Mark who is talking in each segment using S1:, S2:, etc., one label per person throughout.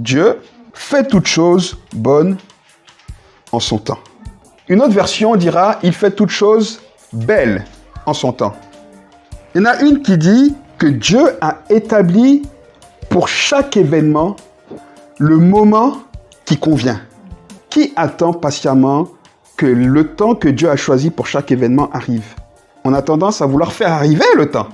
S1: Dieu fait toutes choses bonnes en son temps. Une autre version dira, il fait toutes choses belles en son temps. Il y en a une qui dit que Dieu a établi pour chaque événement le moment qui convient. Qui attend patiemment que le temps que Dieu a choisi pour chaque événement arrive? On a tendance à vouloir faire arriver le temps.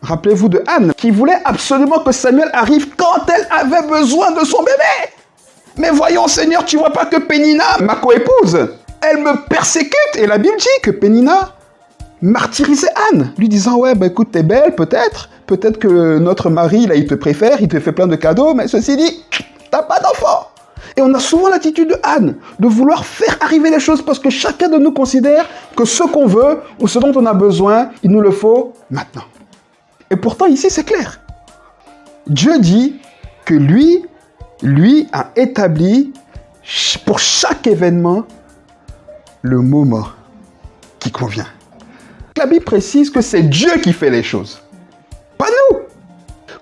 S1: Rappelez-vous de Anne, qui voulait absolument que Samuel arrive quand elle avait besoin de son bébé. Mais voyons, Seigneur, tu vois pas que Pénina, ma coépouse, elle me persécute. Et la Bible dit que Pénina martyrisait Anne, lui disant, ouais, bah écoute, t'es belle, peut-être que notre mari, là, il te préfère, il te fait plein de cadeaux, mais ceci dit, t'as pas d'enfant. Et on a souvent l'attitude de Anne, de vouloir faire arriver les choses, parce que chacun de nous considère que ce qu'on veut, ou ce dont on a besoin, il nous le faut maintenant. Et pourtant, ici, c'est clair. Dieu dit que lui a établi pour chaque événement le moment qui convient. La Bible précise que c'est Dieu qui fait les choses, pas nous.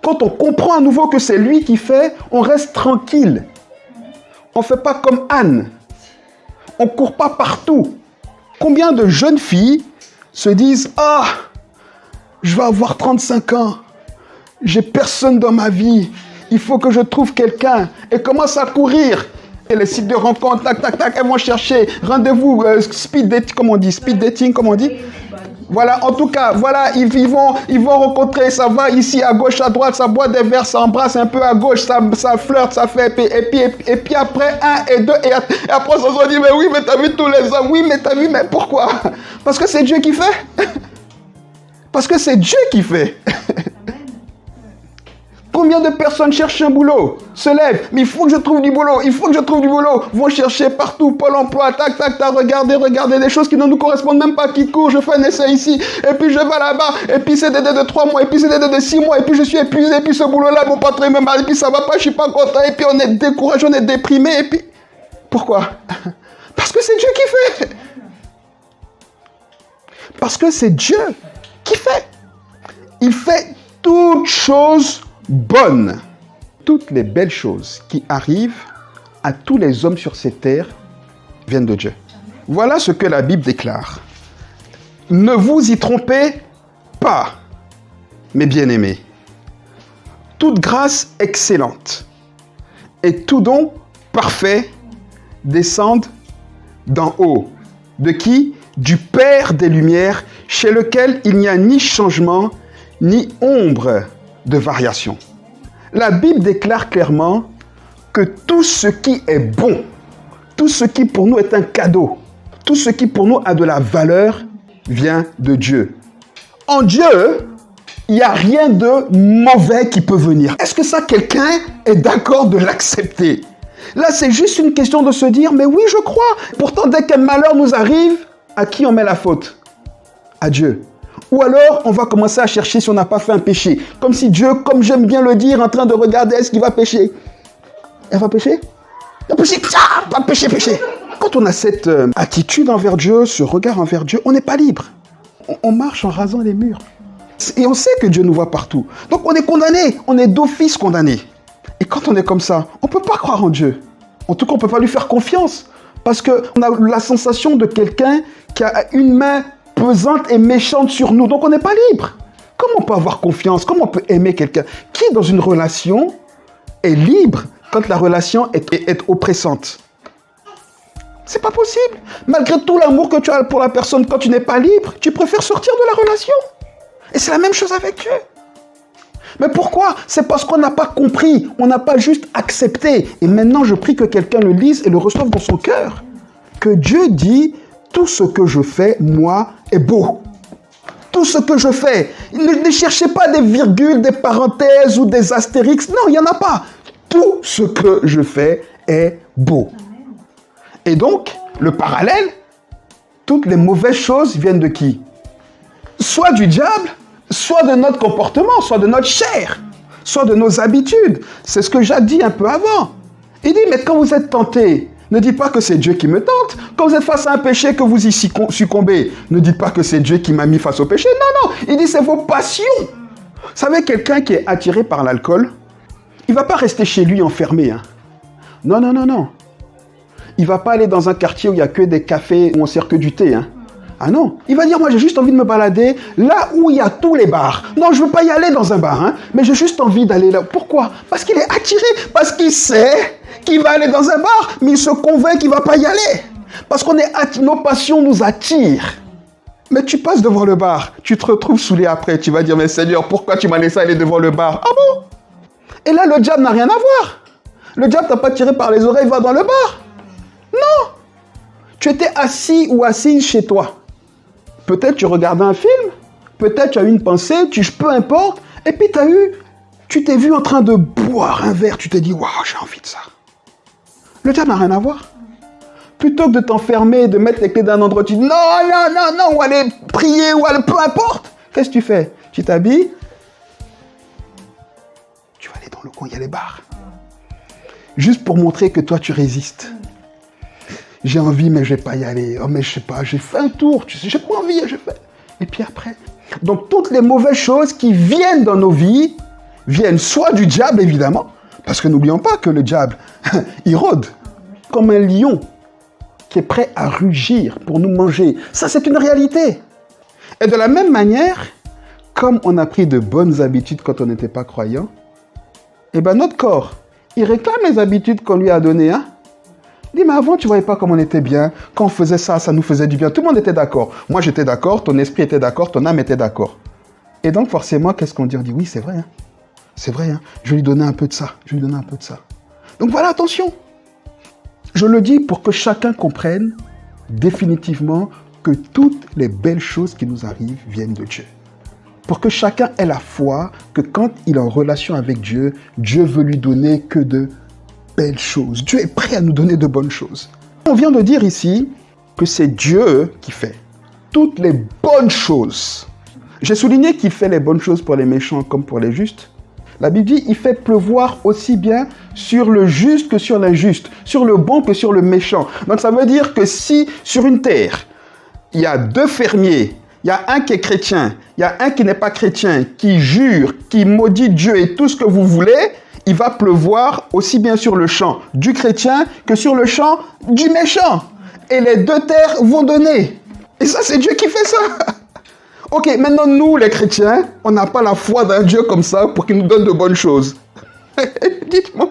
S1: Quand on comprend à nouveau que c'est lui qui fait, on reste tranquille. On ne fait pas comme Anne. On ne court pas partout. Combien de jeunes filles se disent « Ah, je vais avoir 35 ans. J'ai personne dans ma vie. Il faut que je trouve quelqu'un. » Et commencent à courir. Et les sites de rencontres, tac, tac, tac, elles vont chercher. Rendez-vous, speed dating, comment on dit? Speed dating, comment on dit? Voilà, en tout cas, voilà, ils vont rencontrer, ça va ici, à gauche, à droite, ça boit des verres, ça embrasse un peu à gauche, ça flirte, ça fait, et puis après, 1 et 2, et après, on se dit, mais oui, mais t'as vu tous les hommes, oui, mais t'as vu, mais pourquoi? Parce que c'est Dieu qui fait. Parce que c'est Dieu qui fait. Combien de personnes cherchent un boulot, se lèvent, mais il faut que je trouve du boulot, vont chercher partout, Pôle emploi, tac, tac, tac, regardez des choses qui ne nous correspondent même pas, qui courent, je fais un essai ici, et puis je vais là-bas, et puis c'est des de 3 mois, et puis c'est des de 6 mois, et puis je suis épuisé, et puis ce boulot-là, mon patron me mal, et puis ça va pas, je suis pas content, et puis on est découragé, on est déprimé, et puis... Pourquoi? Parce que c'est Dieu qui fait. Parce que c'est Dieu qui fait. Il fait toutes choses bonnes. Toutes les belles choses qui arrivent à tous les hommes sur cette terre viennent de Dieu. Voilà ce que la Bible déclare. Ne vous y trompez pas, mes bien-aimés. Toute grâce excellente et tout don parfait descendent d'en haut. De qui? Du Père des Lumières, chez lequel il n'y a ni changement, ni ombre de variation. La Bible déclare clairement que tout ce qui est bon, tout ce qui pour nous est un cadeau, tout ce qui pour nous a de la valeur, vient de Dieu. En Dieu, il n'y a rien de mauvais qui peut venir. Est-ce que ça, quelqu'un est d'accord de l'accepter? Là, c'est juste une question de se dire, mais oui, je crois. Pourtant, dès qu'un malheur nous arrive, à qui on met la faute? À Dieu. Ou alors, on va commencer à chercher si on n'a pas fait un péché. Comme si Dieu, comme j'aime bien le dire, en train de regarder, est-ce qu'il va pécher? Elle va pécher? Elle va pécher, pas pécher. Quand on a cette attitude envers Dieu, ce regard envers Dieu, on n'est pas libre. On marche en rasant les murs. Et on sait que Dieu nous voit partout. Donc on est condamné, on est d'office condamné. Et quand on est comme ça, on ne peut pas croire en Dieu. En tout cas, on ne peut pas lui faire confiance. Parce qu'on a la sensation de quelqu'un qui a une main pesante et méchante sur nous. Donc on n'est pas libre. Comment on peut avoir confiance? Comment on peut aimer quelqu'un? Qui dans une relation est libre quand la relation est oppressante? C'est pas possible. Malgré tout l'amour que tu as pour la personne, quand tu n'es pas libre, tu préfères sortir de la relation. Et c'est la même chose avec Dieu. Mais pourquoi? C'est parce qu'on n'a pas compris, on n'a pas juste accepté. Et maintenant, je prie que quelqu'un le lise et le reçoive dans son cœur. Que Dieu dit, tout ce que je fais, moi, est beau. Tout ce que je fais. Ne cherchez pas des virgules, des parenthèses ou des astérix. Non, il n'y en a pas. Tout ce que je fais est beau. Et donc, le parallèle, toutes les mauvaises choses viennent de qui? Soit du diable, soit de notre comportement, soit de notre chair, soit de nos habitudes. C'est ce que Jacques dit un peu avant. Il dit, mais quand vous êtes tenté, ne dites pas que c'est Dieu qui me tente. Quand vous êtes face à un péché, que vous y succombez, ne dites pas que c'est Dieu qui m'a mis face au péché. Non, non, il dit, c'est vos passions. Vous savez, quelqu'un qui est attiré par l'alcool, Il ne va pas rester chez lui enfermé. Hein. Non, non, non, non. Il ne va pas aller dans un quartier où il n'y a que des cafés, où on ne sert que du thé. Hein. Ah non. Il va dire, moi j'ai juste envie de me balader là où il y a tous les bars. Non, je ne veux pas y aller dans un bar, hein, mais j'ai juste envie d'aller là. Pourquoi? Parce qu'il est attiré, parce qu'il sait qu'il va aller dans un bar, mais il se convainc qu'il ne va pas y aller. Parce qu'on est nos passions nous attirent. Mais tu passes devant le bar, tu te retrouves saoulé après, tu vas dire, mais Seigneur, pourquoi tu m'as laissé aller devant le bar? Ah bon? Et là, le diable n'a rien à voir. Le diable t'a pas tiré par les oreilles, va dans le bar. Non. Tu étais assis ou assise chez toi. Peut-être tu regardais un film, peut-être tu as eu une pensée, peu importe, et puis tu t'es vu en train de boire un verre, tu t'es dit, waouh, j'ai envie de ça. Le diable n'a rien à voir. Plutôt que de t'enfermer, de mettre les clés d'un endroit, tu dis, non, non, non, non, ou aller prier, ou aller, peu importe. Qu'est-ce que tu fais? Tu t'habilles, tu vas aller dans le coin, il y a les bars. Juste pour montrer que toi, tu résistes. J'ai envie, mais je ne vais pas y aller. Oh, mais je sais pas, j'ai fait un tour, tu sais, j'ai pas envie, j'ai fait. Et puis après. Donc, toutes les mauvaises choses qui viennent dans nos vies viennent soit du diable, évidemment, parce que n'oublions pas que le diable, il rôde comme un lion qui est prêt à rugir pour nous manger. Ça, c'est une réalité. Et de la même manière, comme on a pris de bonnes habitudes quand on n'était pas croyant, eh ben notre corps, il réclame les habitudes qu'on lui a données, hein. Il dit, mais avant, tu ne voyais pas comme on était bien. Quand on faisait ça, ça nous faisait du bien. Tout le monde était d'accord. Moi, j'étais d'accord, ton esprit était d'accord, ton âme était d'accord. Et donc, forcément, qu'est-ce qu'on dit? On dit, oui, c'est vrai. Hein. C'est vrai. Hein. Je vais lui donner un peu de ça. Je vais lui donner un peu de ça. Donc, voilà, attention. Je le dis pour que chacun comprenne définitivement que toutes les belles choses qui nous arrivent viennent de Dieu. Pour que chacun ait la foi que quand il est en relation avec Dieu, Dieu veut lui donner que de belles choses. Dieu est prêt à nous donner de bonnes choses. On vient de dire ici que c'est Dieu qui fait toutes les bonnes choses. J'ai souligné qu'il fait les bonnes choses pour les méchants comme pour les justes. La Bible dit, il fait pleuvoir aussi bien sur le juste que sur l'injuste, sur le bon que sur le méchant. Donc ça veut dire que si sur une terre, il y a deux fermiers, il y a un qui est chrétien, il y a un qui n'est pas chrétien, qui jure, qui maudit Dieu et tout ce que vous voulez, il va pleuvoir aussi bien sur le champ du chrétien que sur le champ du méchant. Et les deux terres vont donner. Et ça, c'est Dieu qui fait ça. Ok, maintenant, nous, les chrétiens, on n'a pas la foi d'un Dieu comme ça pour qu'il nous donne de bonnes choses. Dites-moi.